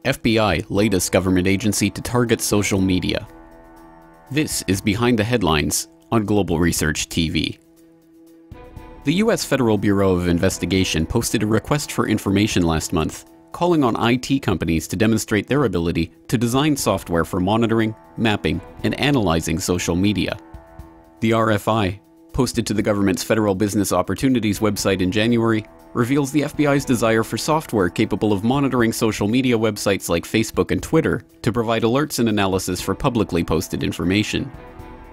FBI, latest government agency to target social media. This is Behind the Headlines on Global Research TV. The U.S. Federal Bureau of Investigation posted a request for information last month, calling on IT companies to demonstrate their ability to design software for monitoring, mapping, and analyzing social media. The RFI, posted to the government's Federal Business Opportunities website in January, reveals the FBI's desire for software capable of monitoring social media websites like Facebook and Twitter to provide alerts and analysis for publicly posted information.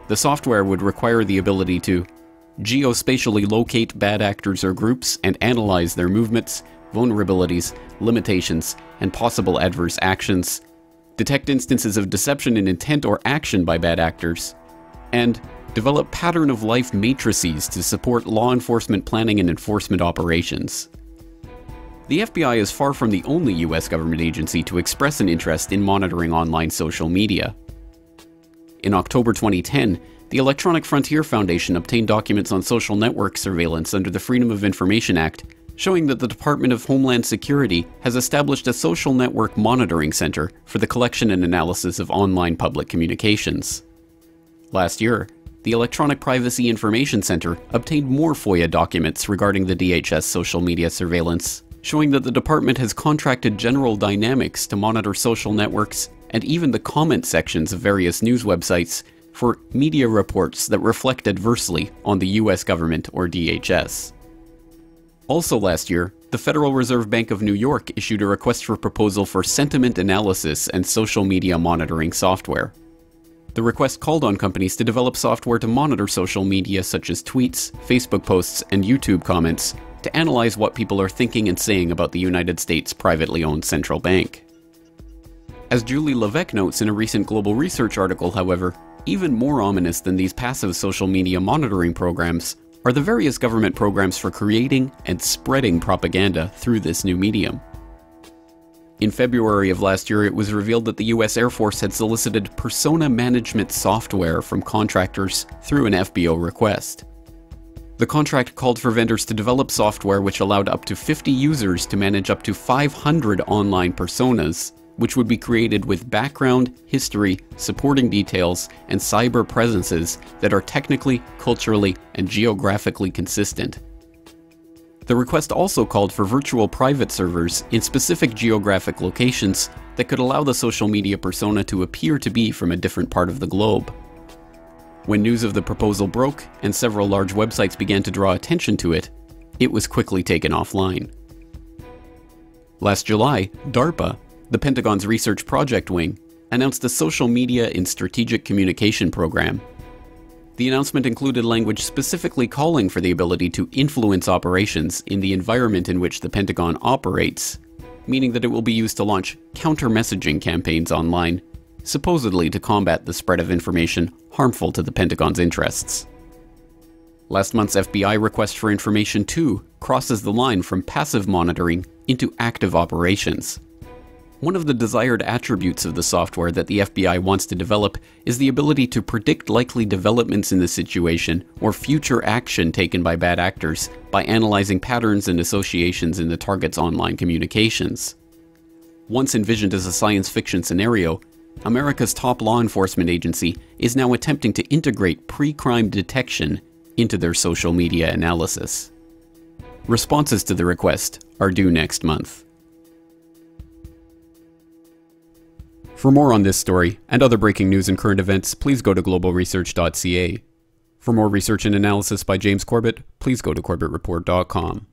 The software would require the ability to geospatially locate bad actors or groups and analyze their movements, vulnerabilities, limitations, and possible adverse actions, detect instances of deception in intent or action by bad actors, and develop pattern-of-life matrices to support law enforcement planning and enforcement operations. The FBI is far from the only U.S. government agency to express an interest in monitoring online social media. In October 2010, the Electronic Frontier Foundation obtained documents on social network surveillance under the Freedom of Information Act, showing that the Department of Homeland Security has established a social network monitoring center for the collection and analysis of online public communications. Last year, the Electronic Privacy Information Center obtained more FOIA documents regarding the DHS social media surveillance, showing that the department has contracted General Dynamics to monitor social networks and even the comment sections of various news websites for media reports that reflect adversely on the US government or DHS. Also last year, the Federal Reserve Bank of New York issued a request for proposal for sentiment analysis and social media monitoring software. The request called on companies to develop software to monitor social media such as tweets, Facebook posts, and YouTube comments to analyze what people are thinking and saying about the United States' privately owned central bank. As Julie Levesque notes in a recent Global Research article, however, even more ominous than these passive social media monitoring programs are the various government programs for creating and spreading propaganda through this new medium. In February of last year, it was revealed that the U.S. Air Force had solicited persona management software from contractors through an FBO request. The contract called for vendors to develop software which allowed up to 50 users to manage up to 500 online personas, which would be created with background, history, supporting details, and cyber presences that are technically, culturally, and geographically consistent. The request also called for virtual private servers in specific geographic locations that could allow the social media persona to appear to be from a different part of the globe. When news of the proposal broke and several large websites began to draw attention to it, it was quickly taken offline. Last July, DARPA, the Pentagon's research project wing, announced a Social Media in Strategic Communication program. The announcement included language specifically calling for the ability to influence operations in the environment in which the Pentagon operates, meaning that it will be used to launch counter-messaging campaigns online, supposedly to combat the spread of information harmful to the Pentagon's interests. Last month's FBI request for information, too, crosses the line from passive monitoring into active operations. One of the desired attributes of the software that the FBI wants to develop is the ability to predict likely developments in the situation or future action taken by bad actors by analyzing patterns and associations in the target's online communications. Once envisioned as a science fiction scenario, America's top law enforcement agency is now attempting to integrate pre-crime detection into their social media analysis. Responses to the request are due next month. For more on this story and other breaking news and current events, please go to globalresearch.ca. For more research and analysis by James Corbett, please go to corbettreport.com.